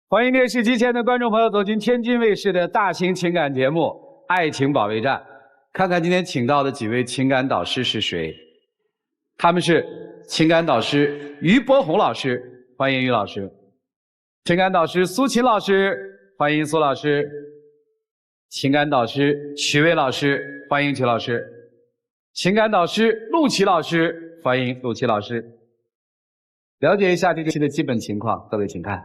欢迎电视机前的观众朋友走进天津卫视的大型情感节目《爱情保卫战》，看看今天请到的几位情感导师是谁？他们是情感导师于博宏老师，欢迎于老师；情感导师苏琴老师，欢迎苏老师；情感导师曲薇老师，欢迎曲老师；情感导师陆琪老师，欢迎陆琪老师。了解一下这个期的基本情况，各位请看。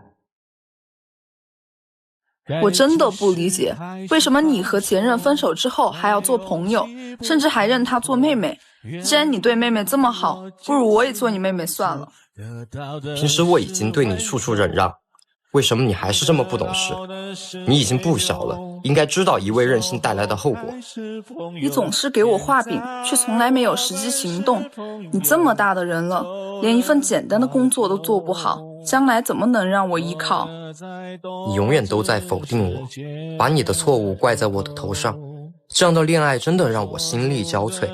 我真的不理解，为什么你和前任分手之后还要做朋友，甚至还认她做妹妹？既然你对妹妹这么好，不如我也做你妹妹算了。平时我已经对你处处忍让，为什么你还是这么不懂事？你已经不小了，应该知道一味任性带来的后果。你总是给我画饼，却从来没有实际行动。你这么大的人了，连一份简单的工作都做不好，将来怎么能让我依靠？你永远都在否定我，把你的错误怪在我的头上，这样的恋爱真的让我心力交瘁。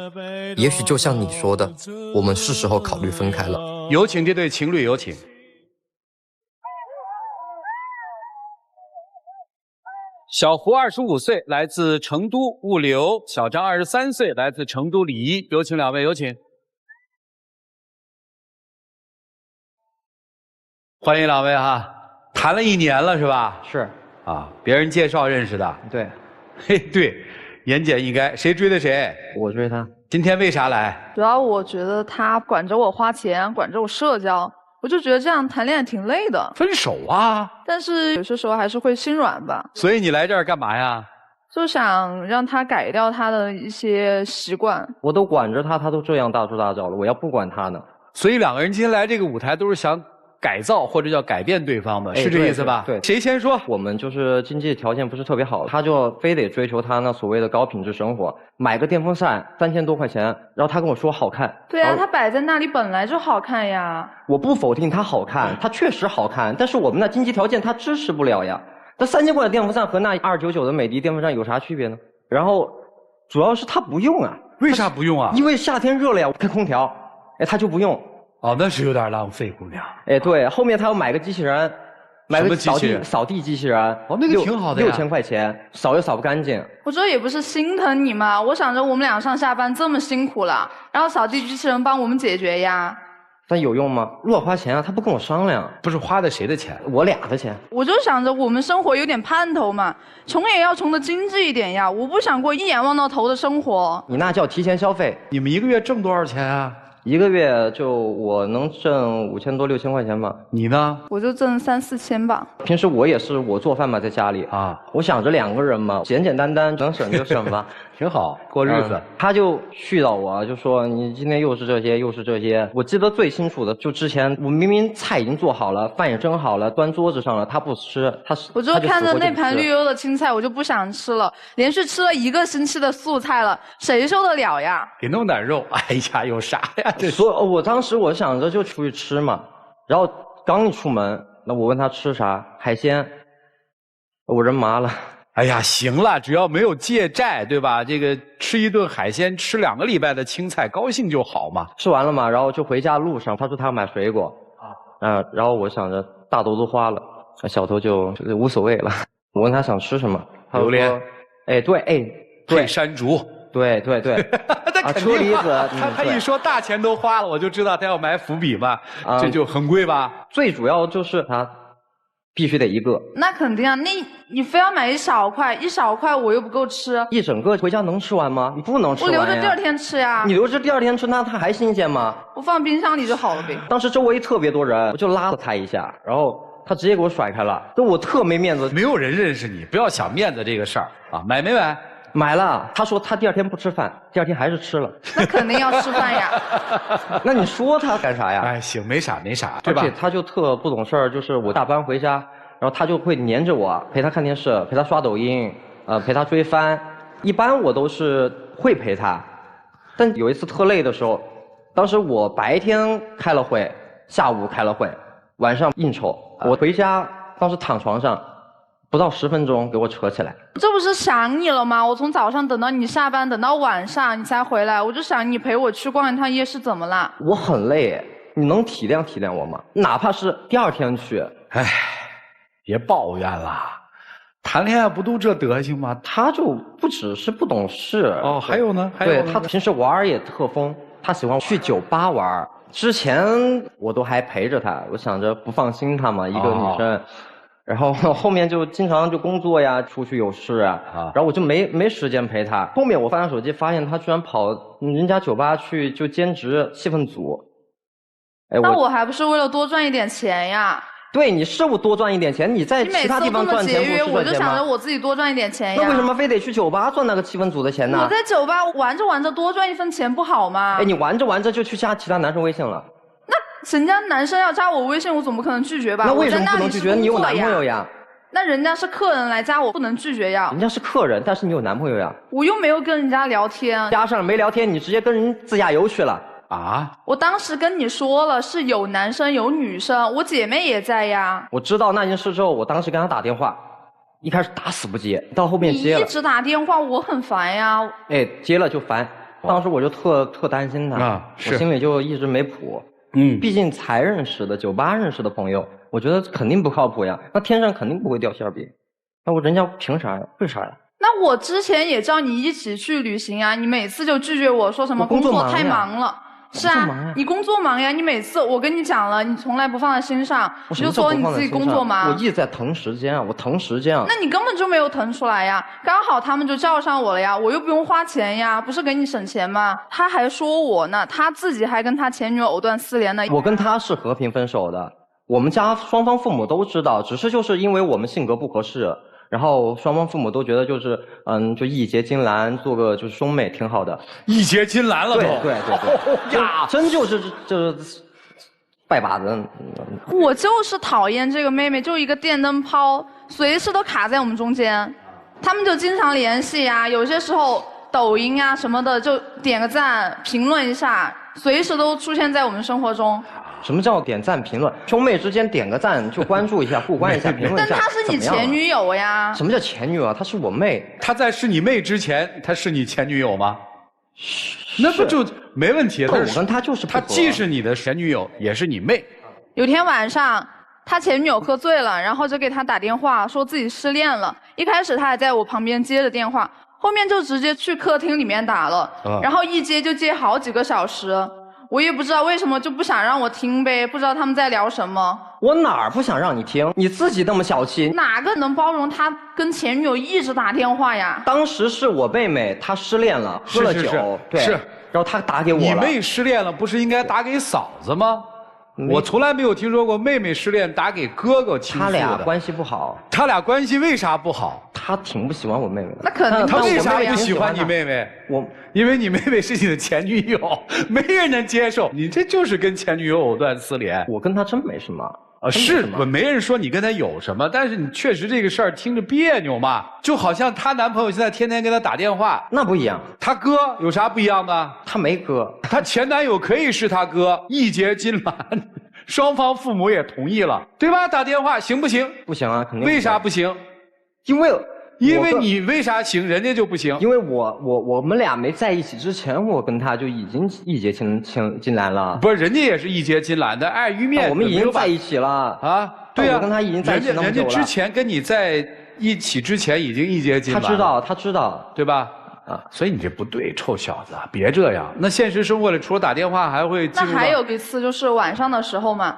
也许就像你说的，我们是时候考虑分开了。有请这对情侣，有请。小胡25岁，来自成都物流；小张23岁，来自成都礼仪。有请两位，有请。欢迎两位哈，谈了1年了是吧？是啊，别人介绍认识的。对，嘿，对，言简意赅。谁追的谁？我追他。今天为啥来？主要我觉得他管着我花钱，管着我社交，我就觉得这样谈恋爱挺累的。分手啊？但是有些时候还是会心软吧。所以你来这儿干嘛呀？就想让他改掉他的一些习惯。我都管着他，他都这样大手大脚了，我要不管他呢？所以两个人今天来这个舞台都是想改造或者叫改变对方的，是这意思吧？对。谁先说？我们就是经济条件不是特别好，他就非得追求他那所谓的高品质生活，买个电风扇3000多块钱，然后他跟我说好看。对啊，他摆在那里本来就好看呀。我不否定他好看，他确实好看，但是我们那经济条件他支持不了呀。那3000块的电风扇和那299的美的电风扇有啥区别呢？然后主要是他不用啊。为啥不用啊？因为夏天热了呀，开空调，哎，他就不用。哦，那是有点浪费，姑娘。哎，对，后面他要买个机器人，买个扫地机器人。哦，那个挺好的呀。6000块钱，扫又扫不干净。我这也不是心疼你嘛，我想着我们俩上下班这么辛苦了，然后扫地机器人帮我们解决呀。但有用吗？乱花钱啊，他不跟我商量。不是花的谁的钱？我俩的钱。我就想着我们生活有点盼头嘛，穷也要穷的经济一点呀，我不想过一眼望到头的生活。你那叫提前消费。你们一个月挣多少钱啊？一个月就我能挣5000多6000块钱吧。你呢？我就挣3、4千吧。平时我也是我做饭嘛，在家里啊，我想着2个人嘛，简简单单能省就省吧，挺好过日子。他就絮叨我，就说你今天又是这些又是这些。我记得最清楚的，就之前我明明菜已经做好了，饭也蒸好了，端桌子上了，他不吃，我就看着那盘绿油的青菜，我就不想吃了，连续吃了1个星期的素菜了，谁受得了呀？给弄点肉，哎呀，有啥呀？我当时我想着就出去吃嘛，然后刚一出门，那我问他吃啥，海鲜，我人麻了。哎呀，行了，只要没有借债，对吧？这个吃一顿海鲜，吃2个礼拜的青菜，高兴就好嘛。吃完了嘛，然后就回家路上，他说他要买水果，然后我想着大头都花了，小头就无所谓了。我问他想吃什么，他说，哎，对，配山竹。对啊，车厘子，他一说大钱都花了，我就知道他要买伏笔嘛，这就很贵吧？最主要就是他必须得1个。那肯定啊，你非要买一小块我又不够吃。一整个回家能吃完吗？你不能吃完呀。我留着第2天吃呀。你留着第2天吃，那它还新鲜吗？我放冰箱里就好了呗。当时周围特别多人，我就拉了他一下，然后他直接给我甩开了，就我特没面子。没有人认识你，不要想面子这个事儿啊！买没买？买了，他说他第2天不吃饭，第2天还是吃了。那肯定要吃饭呀。那你说他干啥呀？哎，行，没啥，对吧？而且他就特不懂事儿，就是我下班回家，然后他就会黏着我，陪他看电视，陪他刷抖音，陪他追番。一般我都是会陪他，但有一次特累的时候，当时我白天开了会，下午开了会，晚上应酬，我回家当时躺床上。不到10分钟给我扯起来，这不是想你了吗？我从早上等到你下班，等到晚上你才回来，我就想你陪我去逛一趟夜市，怎么啦？我很累，你能体谅体谅我吗？哪怕是第2天去。唉，别抱怨了，谈恋爱不都这德行吗？他就不只是不懂事哦，还有呢？还有对他平时玩也特疯，他喜欢去酒吧玩。之前我都还陪着他，我想着不放心他嘛，一个女生。然后后面就经常就工作呀，出去有事啊，然后我就没时间陪他。后面我翻他手机，发现他居然跑人家酒吧去就兼职气氛组。哎，那我还不是为了多赚一点钱呀？对，你是不多赚一点钱，你在其他地方赚钱不是赚钱吗？我就想着我自己多赚一点钱呀。那为什么非得去酒吧赚那个气氛组的钱呢？我在酒吧玩着玩着多赚一分钱不好吗？哎，你玩着玩着就去加其他男生微信了。那人家男生要加我微信，我总不可能拒绝吧？那为什么不能拒绝？你有男朋友呀？那人家是客人来加我，不能拒绝呀。人家是客人，但是你有男朋友呀。我又没有跟人家聊天。加上没聊天，你直接跟人自驾游去了。啊！我当时跟你说了，是有男生有女生，我姐妹也在呀。我知道那件事之后，我当时跟他打电话，一开始打死不接，到后面接了。你一直打电话，我很烦呀。哎，接了就烦。当时我就特担心他，我心里就一直没谱。毕竟才认识的，酒吧认识的朋友，我觉得肯定不靠谱呀。那天上肯定不会掉馅饼，那人家凭啥呀？为啥呀？那我之前也叫你一起去旅行啊，你每次就拒绝我说什么工作太忙了。是啊，你工作忙呀，你每次我跟你讲了，你从来不放在心上，你就说你自己工作忙。我一直在腾时间啊，我腾时间啊。那你根本就没有腾出来呀，刚好他们就叫上我了呀，我又不用花钱呀，不是给你省钱吗？他还说我呢，他自己还跟他前女友藕断丝连呢。我跟他是和平分手的，我们家双方父母都知道，只是就是因为我们性格不合适。然后双方父母都觉得就是就义结金兰，做个就是兄妹挺好的。义结金兰了都。对呀，真就是拜把子。我就是讨厌这个妹妹，就一个电灯泡，随时都卡在我们中间。他们就经常联系呀，有些时候抖音啊什么的就点个赞，评论一下，随时都出现在我们生活中。什么叫点赞评论？兄妹之间点个赞就关注一下，互关一下，评论一下。但她是你前女友呀？什么叫前女友啊？她是我妹。她在是你妹之前，她是你前女友吗？那不就没问题？我跟她就是不合。她既是你的前女友，也是你妹。有天晚上，他前女友喝醉了，然后就给他打电话，说自己失恋了。一开始他还在我旁边接着电话，后面就直接去客厅里面打了，然后一接就接好几个小时。我也不知道为什么就不想让我听呗，不知道他们在聊什么。我哪儿不想让你听？你自己那么小气，哪个能包容他跟前女友一直打电话呀？当时是我妹妹，她失恋了，喝了酒，对，然后她打给我了。你妹失恋了，不是应该打给嫂子吗？我从来没有听说过妹妹失恋打给哥哥倾诉的。他俩关系不好。他俩关系为啥不好？他挺不喜欢我妹妹的。那可能他为啥不喜欢你妹妹？因为你妹妹是你的前女友，没人能接受。你这就是跟前女友藕断丝连。我跟他真没什么。是，没人说你跟他有什么，但是你确实这个事儿听着别扭嘛，就好像她男朋友现在天天跟她打电话，那不一样。他哥有啥不一样的？他没哥，他前男友可以是他哥，义结金兰，双方父母也同意了，对吧？打电话行不行？不行啊，肯定。为啥不行？因为你为啥行，人家就不行？因为我们俩没在一起之前，我跟他就已经义结金兰了。不是，人家也是义结金兰的，碍于面子。我们已经在一起了啊！对呀，我跟他已经在一起那么久了。人家之前跟你在一起之前已经义结金兰。他知道，对吧？啊，所以你这不对，臭小子，别这样。那现实生活里除了打电话，还会那还有一次就是晚上的时候嘛，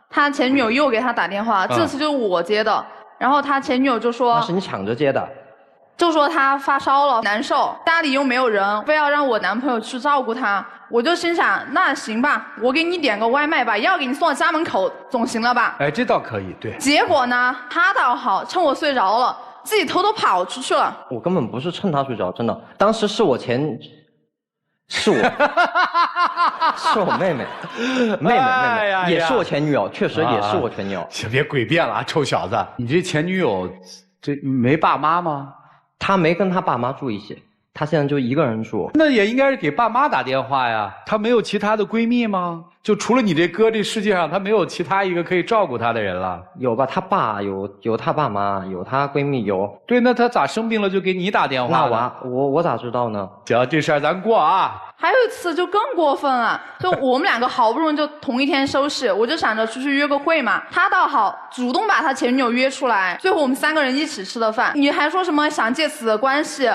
他前女友又给他打电话，这次就是我接的。然后他前女友就说：“那是你抢着接的。”就说他发烧了，难受，家里又没有人，非要让我男朋友去照顾他。我就心想，那行吧，我给你点个外卖吧，要给你送到家门口总行了吧？哎，这倒可以，对。结果呢，他倒好，趁我睡着了，自己偷偷跑出去了。我根本不是趁他睡着，真的，当时是我是我妹妹，也是我前女友，确实也是我前女友。行，别诡辩了啊，臭小子！你这前女友这没爸妈吗？他没跟他爸妈住一起，她现在就一个人住。那也应该是给爸妈打电话呀。她没有其他的闺蜜吗？就除了你这哥，这世界上她没有其他一个可以照顾她的人了？有吧？她爸有她爸妈，有她闺蜜有。对，那她咋生病了就给你打电话了？那我咋知道呢？行，这事儿咱过啊。还有一次就更过分了，就我们两个好不容易就同一天休息，我就想着出去约个会嘛。他倒好，主动把他前女友约出来，最后我们3个人一起吃的饭。你还说什么想借此的关系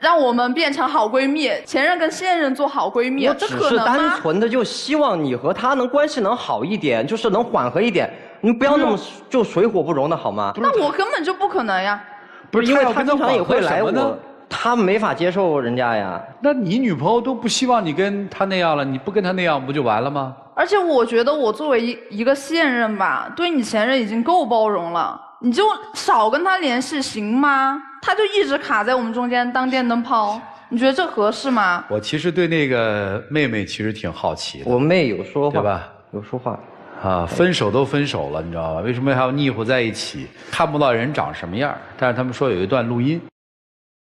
让我们变成好闺蜜，前任跟现任做好闺蜜，我只是这可能吗？单纯的就希望你和他关系能好一点，就是能缓和一点，你不要那么就水火不容的好吗？那我根本就不可能呀。不是因为他经常也会来我。他没法接受人家呀。那你女朋友都不希望你跟他那样了，你不跟他那样不就完了吗？而且我觉得我作为一个现任吧，对你前任已经够包容了，你就少跟他联系行吗？他就一直卡在我们中间当电灯泡，你觉得这合适吗？我其实对那个妹妹其实挺好奇的。我妹有说话，对吧？有说话。啊，分手都分手了，你知道吧？为什么还要腻乎在一起？看不到人长什么样，但是他们说有一段录音。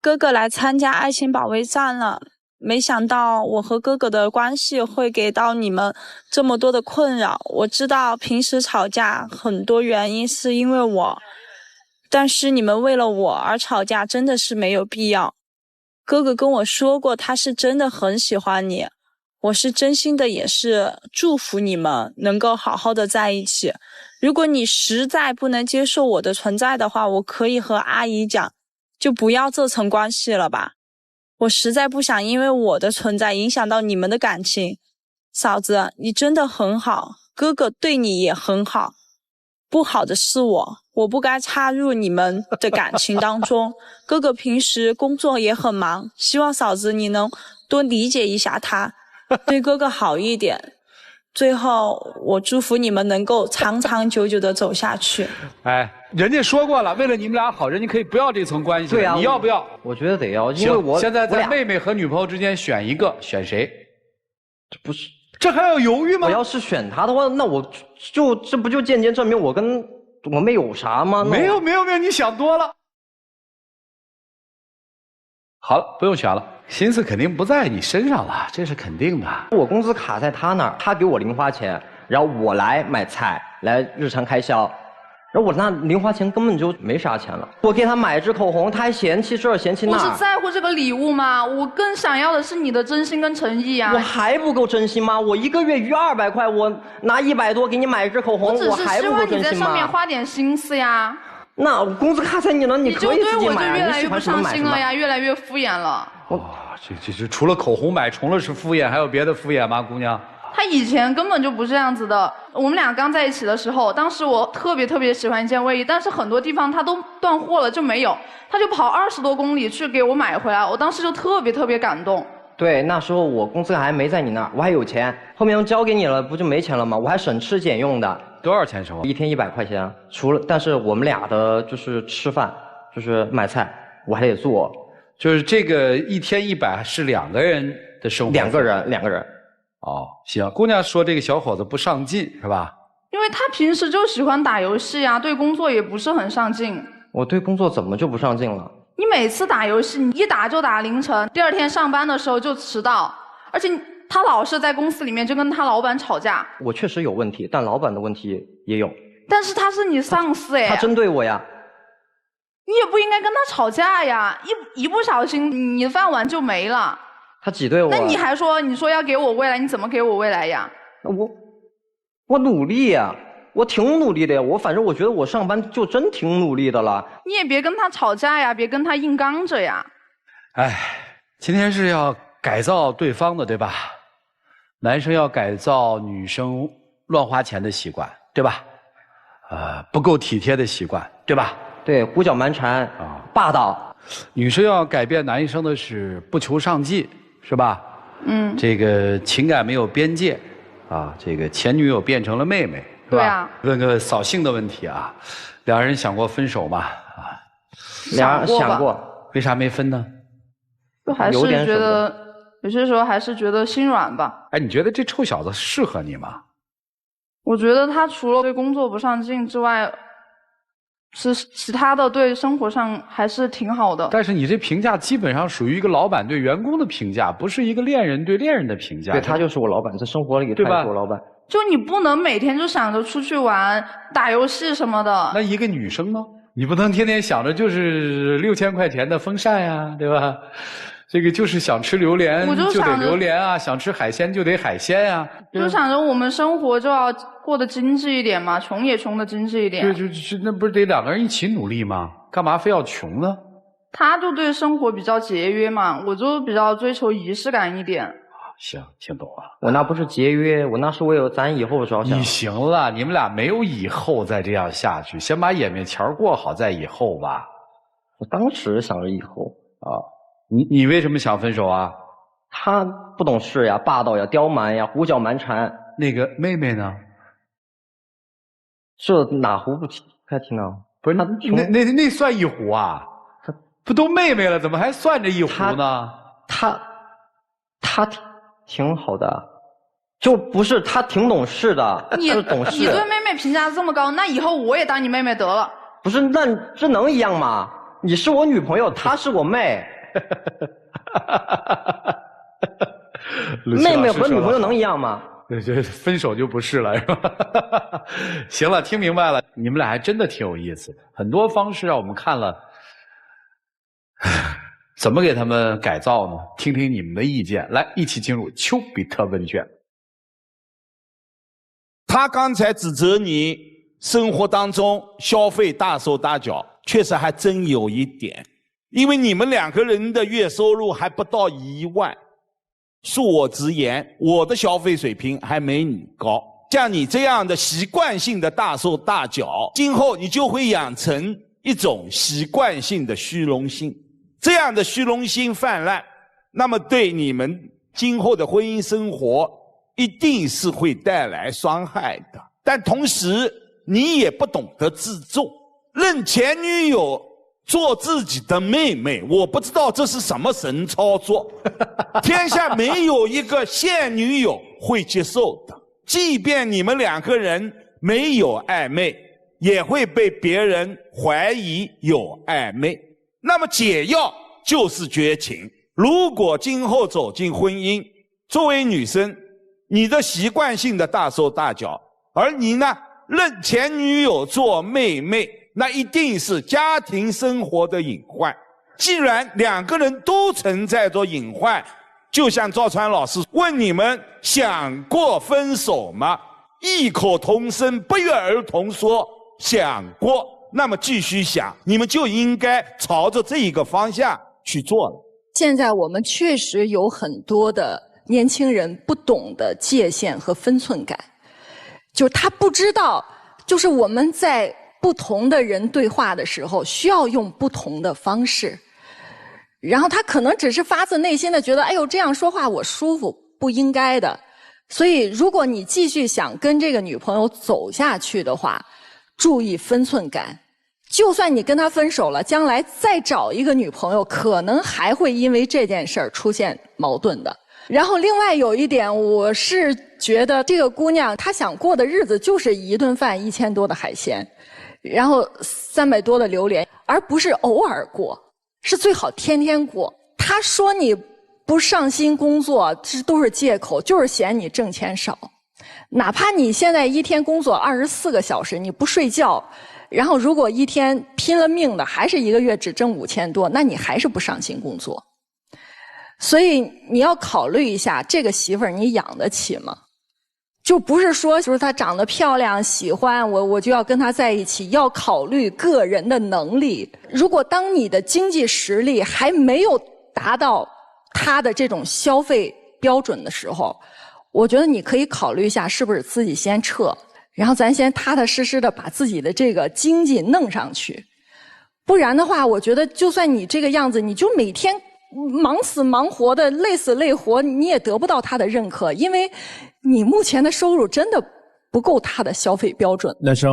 哥哥来参加爱情保卫战了，没想到我和哥哥的关系会给到你们这么多的困扰。我知道平时吵架很多原因是因为我，但是你们为了我而吵架真的是没有必要。哥哥跟我说过他是真的很喜欢你，我是真心的，也是祝福你们能够好好的在一起。如果你实在不能接受我的存在的话，我可以和阿姨讲，就不要这层关系了吧。我实在不想因为我的存在影响到你们的感情。嫂子，你真的很好，哥哥对你也很好，不好的是我不该插入你们的感情当中。哥哥平时工作也很忙，希望嫂子你能多理解一下他，对哥哥好一点。最后我祝福你们能够长长久久的走下去。哎，人家说过了，为了你们俩好，人家可以不要这层关系。对啊，你要不要？我觉得得要，因为我现在在妹妹和女朋友之间选一个，选谁？这不是，这还要犹豫吗？我要是选他的话，那我这不就间接证明我跟我妹有啥吗？没有，你想多了。好了，不用选了，心思肯定不在你身上了，这是肯定的。我工资卡在他那儿，他给我零花钱，然后我来买菜，来日常开销，然后我那零花钱根本就没啥钱了。我给他买支口红，他还嫌弃这嫌弃那。我是在乎这个礼物吗？我更想要的是你的真心跟诚意啊！我还不够真心吗？我一个月余200块，我拿100多给你买一支口红，我还不够真心吗？我只是希望你在上面花点心思呀。那我工资卡在你那，你可以自己买，你就对我就越来越不上心了呀，越来越敷衍了。这除了口红买重了是敷衍，还有别的敷衍吗，姑娘？他以前根本就不是这样子的。我们俩刚在一起的时候，当时我特别喜欢一件卫衣，但是很多地方他都断货了就没有，他就跑20多公里去给我买回来，我当时就特别感动。对，那时候我工资还没在你那儿，我还有钱，后面交给你了，不就没钱了吗？我还省吃俭用的。多少钱生活？一天100块钱，除了但是我们俩的就是吃饭，就是买菜，我还得做。就是这个一天100是2个人的生活。2个人。哦，行，姑娘说这个小伙子不上进是吧？因为他平时就喜欢打游戏啊，对工作也不是很上进。我对工作怎么就不上进了？你每次打游戏，你一打就打凌晨，第2天上班的时候就迟到，而且他老是在公司里面就跟他老板吵架。我确实有问题，但老板的问题也有。但是他是你上司哎。他针对我呀。你也不应该跟他吵架呀，一不小心你的饭碗就没了。他挤兑我。那你还说你说要给我未来，你怎么给我未来呀？我努力呀，我挺努力的呀，反正我觉得我上班就真挺努力的了。你也别跟他吵架呀，别跟他硬刚着呀。哎，今天是要改造对方的，对吧？男生要改造女生乱花钱的习惯，对吧？不够体贴的习惯，对吧？对，胡搅蛮缠啊，霸道。女生要改变男生的是不求上进，是吧？这个情感没有边界，啊，这个前女友变成了妹妹，是吧？对啊。问个扫兴的问题啊，两人想过分手吗？啊，俩人想过，为啥没分呢？就还是觉得有些时候还是觉得心软吧。哎，你觉得这臭小子适合你吗？我觉得他除了对工作不上进之外，其他的对生活上还是挺好的。但是你这评价基本上属于一个老板对员工的评价，不是一个恋人对恋人的评价。对，他就是我老板，在生活里他也是我老板。就你不能每天就想着出去玩、打游戏什么的。那一个女生呢？你不能天天想着就是6000块钱的风扇呀，对吧？这个就是想吃榴莲就得榴莲啊，想吃海鲜就得海鲜啊。就想着我们生活就要过得精致一点嘛，穷也穷得精致一点。那不是得2个人一起努力吗？干嘛非要穷呢？他就对生活比较节约嘛，我就比较追求仪式感一点。行，听懂了。我那不是节约，我那是为了咱以后着想。你行了，你们俩没有以后再这样下去，先把眼面前过好再以后吧。我当时想着以后啊。你为什么想分手啊？他不懂事呀，霸道呀，刁蛮呀，胡搅蛮缠。那个妹妹呢？这哪壶不开提呢？不是，那算一壶啊？不都妹妹了，怎么还算着一壶呢？他挺好的，就不是他挺懂事的，是懂事。你对妹妹评价这么高，那以后我也当你妹妹得了。不是，那这能一样吗？你是我女朋友，她是我妹。妹妹和女朋友能一样吗？这分手就不是了，是吧？行了，听明白了，你们俩还真的挺有意思的，很多方式让我们看了，怎么给他们改造呢？听听你们的意见，来，一起进入丘比特问卷。他刚才指责你生活当中消费大手大脚，确实还真有一点。因为你们2个人的月收入还不到1万，恕我直言，我的消费水平还没你高。像你这样的习惯性的大手大脚，今后你就会养成一种习惯性的虚荣心。这样的虚荣心泛滥，那么对你们今后的婚姻生活一定是会带来伤害的。但同时，你也不懂得自重，认前女友做自己的妹妹，我不知道这是什么神操作。天下没有一个现女友会接受的，即便你们2个人没有暧昧，也会被别人怀疑有暧昧。那么解药就是绝情。如果今后走进婚姻，作为女生，你的习惯性的大手大脚，而你呢，认前女友做妹妹，那一定是家庭生活的隐患。既然2个人都存在着隐患，就像赵川老师问你们想过分手吗？异口同声不约而同说想过，那么继续想，你们就应该朝着这一个方向去做了。现在我们确实有很多的年轻人不懂得界限和分寸感，就是他不知道，就是我们在不同的人对话的时候需要用不同的方式，然后他可能只是发自内心的觉得，哎呦，这样说话我舒服，不应该的。所以如果你继续想跟这个女朋友走下去的话，注意分寸感。就算你跟他分手了，将来再找一个女朋友，可能还会因为这件事儿出现矛盾的。然后另外有一点，我是觉得这个姑娘她想过的日子就是一顿饭1000多的海鲜，然后300多的榴莲，而不是偶尔过，是最好天天过。她说你不上心工作，这都是借口，就是嫌你挣钱少。哪怕你现在一天工作24个小时，你不睡觉，然后如果一天拼了命的还是1个月只挣5000多，那你还是不上心工作。所以你要考虑一下，这个媳妇儿你养得起吗？就不是说就是她长得漂亮喜欢我就要跟她在一起，要考虑个人的能力。如果当你的经济实力还没有达到她的这种消费标准的时候，我觉得你可以考虑一下是不是自己先撤，然后咱先踏踏实实的把自己的这个经济弄上去。不然的话，我觉得就算你这个样子，你就每天忙死忙活的累死累活，你也得不到他的认可，因为你目前的收入真的不够他的消费标准。男生，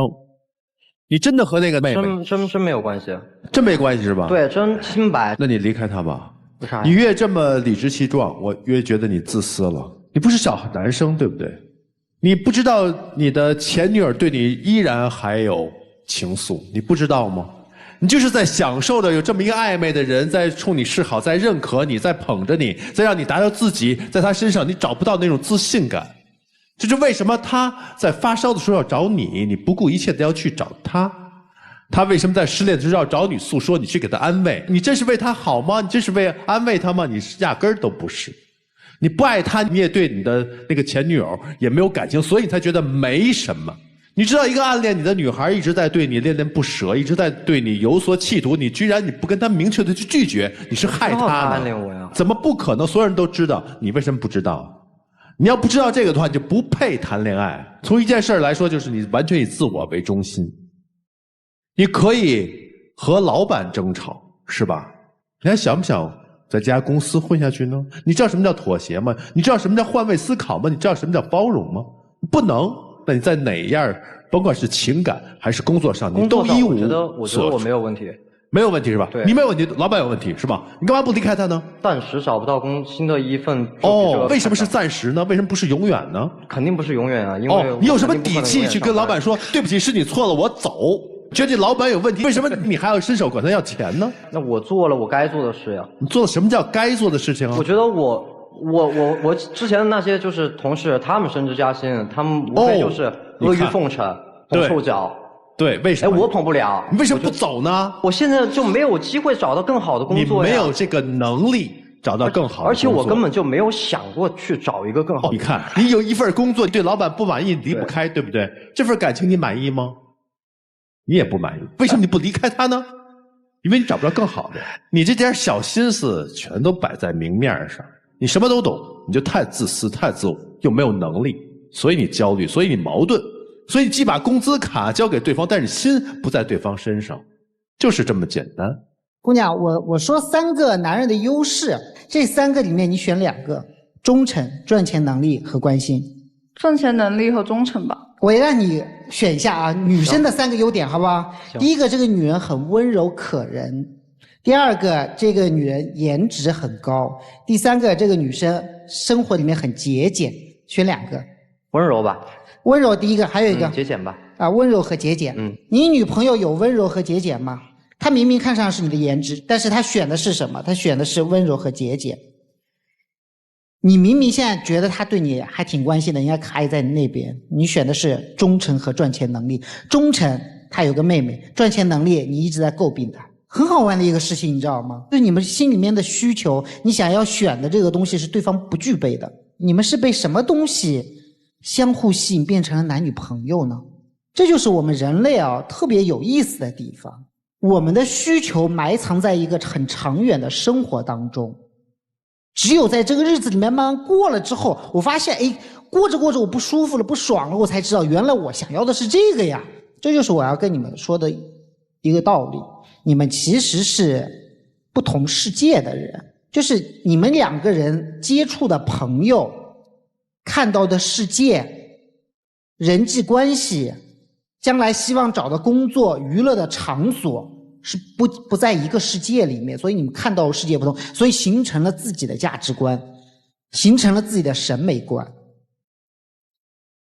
你真的和那个妹妹真没有关系，真没关系是吧？对，真清白。那你离开他吧。为啥呀？你越这么理直气壮，我越觉得你自私了。你不是小男生对不对？你不知道你的前女友对你依然还有情愫，你不知道吗？你就是在享受着有这么一个暧昧的人在冲你示好，在认可你，在捧着你，在让你达到自己，在他身上你找不到那种自信感。这是为什么他在发烧的时候要找你，你不顾一切的要去找他。他为什么在失恋的时候要找你诉说，你去给他安慰？你真是为他好吗？你真是为安慰他吗？你压根儿都不是。你不爱他，你也对你的那个前女友也没有感情，所以你才觉得没什么。你知道一个暗恋你的女孩一直在对你恋恋不舍，一直在对你有所企图，你居然你不跟她明确的去拒绝，你是害她呢？暗恋我呀？怎么不可能？所有人都知道，你为什么不知道？你要不知道这个的话，你就不配谈恋爱。从一件事来说，就是你完全以自我为中心。你可以和老板争吵，是吧？你还想不想在这家公司混下去呢？你知道什么叫妥协吗？你知道什么叫换位思考吗？你知道什么叫包容吗？不能。那你在哪样，甭管是情感还是工作上，你都一无所处。我觉得我没有问题。没有问题是吧？对，你没有问题，老板有问题是吧？你干嘛不离开他呢？暂时找不到新的一份。为什么是暂时呢？为什么不是永远呢？肯定不是永远啊，因为你有什么底气去跟老板说对不起，是你错了，我走？觉得老板有问题，为什么你还要伸手管他要钱呢？那我做了我该做的事呀。你做了什么叫该做的事情啊？我觉得我之前的那些就是同事，他们升职加薪，他们无非就是阿谀奉承、捧臭脚。对，为什么？我捧不了。你为什么不走呢？我现在就没有机会找到更好的工作呀。你没有这个能力找到更好的工作。而且我根本就没有想过去找一个更好的工作。你看，你有一份工作，对老板不满意，离不开，对不对？这份感情你满意吗？你也不满意，为什么你不离开他呢？因为你找不到更好的。你这点小心思全都摆在明面上，你什么都懂，你就太自私、太自我，又没有能力，所以你焦虑，所以你矛盾，所以你既把工资卡交给对方，但是心不在对方身上，就是这么简单。姑娘，我说3个男人的优势，这3个里面你选2个：忠诚、赚钱能力和关心。赚钱能力和忠诚吧。我也让你选一下啊，女生的3个优点，好不好？第一个，这个女人很温柔可人；第二个，这个女人颜值很高；第3个，这个女生生活里面很节俭。选2个。温柔吧。温柔第一个，还有一个节俭吧。啊，温柔和节俭。你女朋友有温柔和节俭吗？她明明看上是你的颜值，但是她选的是什么？她选的是温柔和节俭。你明明现在觉得他对你还挺关心的，应该卡在你那边，你选的是忠诚和赚钱能力。忠诚，他有个妹妹；赚钱能力，你一直在诟病他。很好玩的一个事情，你知道吗？就是你们心里面的需求，你想要选的这个东西是对方不具备的。你们是被什么东西相互吸引变成了男女朋友呢？这就是我们人类啊特别有意思的地方。我们的需求埋藏在一个很长远的生活当中。只有在这个日子里面慢慢过了之后，我发现，过着过着我不舒服了，不爽了，我才知道原来我想要的是这个呀。这就是我要跟你们说的一个道理。你们其实是不同世界的人，就是你们2个人接触的朋友，看到的世界，人际关系，将来希望找的工作，娱乐的场所，是不在一个世界里面，所以你们看到的世界不同，所以形成了自己的价值观，形成了自己的审美观。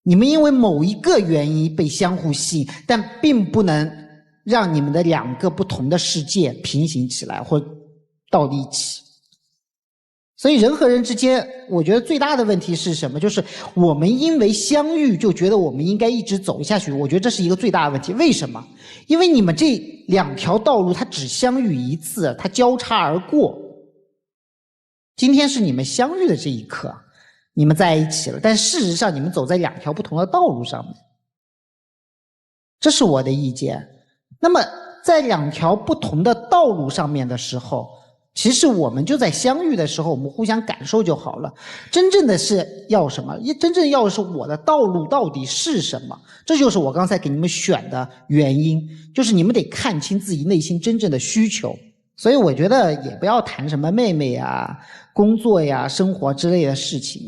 你们因为某一个原因被相互吸引，但并不能让你们的2个不同的世界平行起来或到一起。所以人和人之间，我觉得最大的问题是什么？就是我们因为相遇就觉得我们应该一直走下去，我觉得这是一个最大的问题。为什么？因为你们这2条道路它只相遇一次，它交叉而过。今天是你们相遇的这一刻，你们在一起了，但事实上你们走在2条不同的道路上面。这是我的意见。那么在2条不同的道路上面的时候，其实我们就在相遇的时候，我们互相感受就好了。真正的是要什么？真正要的是我的道路到底是什么？这就是我刚才给你们选的原因，就是你们得看清自己内心真正的需求。所以我觉得也不要谈什么妹妹呀、工作呀、生活之类的事情。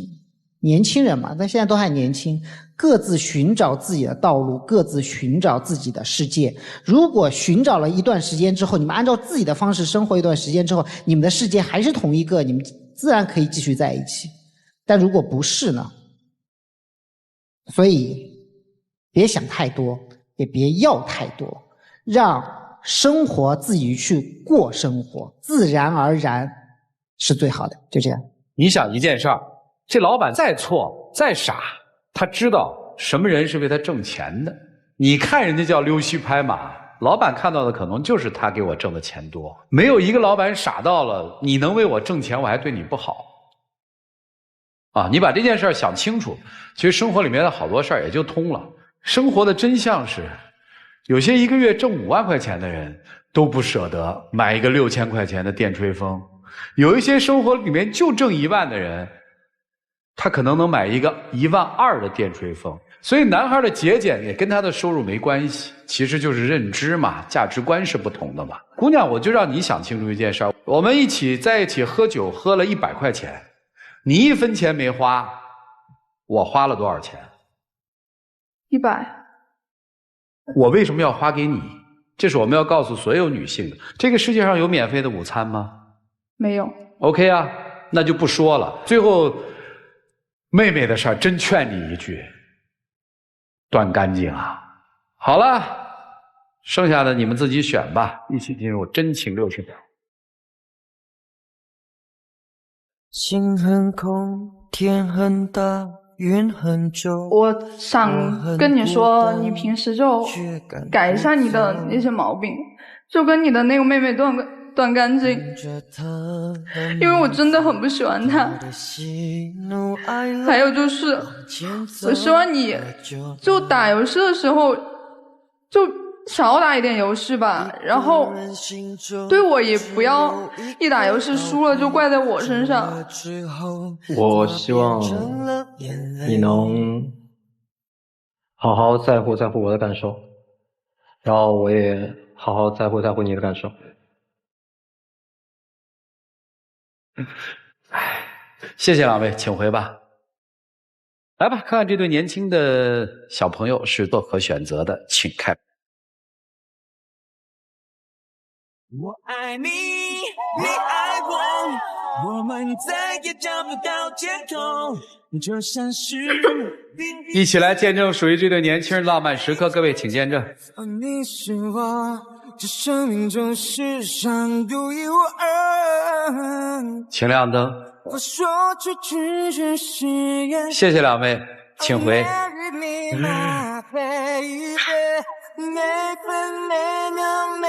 年轻人嘛，但现在都还年轻，各自寻找自己的道路，各自寻找自己的世界。如果寻找了一段时间之后，你们按照自己的方式生活一段时间之后，你们的世界还是同一个，你们自然可以继续在一起。但如果不是呢？所以别想太多，也别要太多，让生活自己去过生活，自然而然是最好的。就这样。你想一件事儿，这老板再错再傻，他知道什么人是为他挣钱的。你看人家叫溜须拍马，老板看到的可能就是他给我挣的钱多。没有一个老板傻到了你能为我挣钱，我还对你不好。啊，你把这件事儿想清楚，其实生活里面的好多事儿也就通了。生活的真相是，有些一个月挣5万块钱的人都不舍得买一个6000块钱的电吹风，有一些生活里面就挣1万的人，他可能能买一个12000的电吹风。所以男孩的节俭也跟他的收入没关系，其实就是认知嘛，价值观是不同的嘛。姑娘，我就让你想清楚一件事儿，我们在一起喝酒，喝了100块钱，你1分钱没花，我花了多少钱？100。我为什么要花给你？这是我们要告诉所有女性的。这个世界上有免费的午餐吗？没有。OK 啊，那就不说了。最后，妹妹的事儿，真劝你一句，断干净啊！好了，剩下的你们自己选吧。一起进入真情60秒。心很空，天很大，云很重。我想跟你说，你平时就改一下你的那些毛病，就跟你的那个妹妹断干净，因为我真的很不喜欢她。还有就是，我希望你就打游戏的时候就少打一点游戏吧，然后对我也不要一打游戏输了就怪在我身上。我希望你能好好在乎我的感受，然后我也好好在乎你的感受。谢谢两位，请回吧。来吧，看看这对年轻的小朋友是作何选择的，请看。我爱你，你爱我，我们再也找不到借口，就像是一起来见证属于这对年轻人浪漫时刻，各位请见证。你是我这生命中世上独一无二。请亮灯。我说出去只是缘，谢谢两位，请回。每分每秒每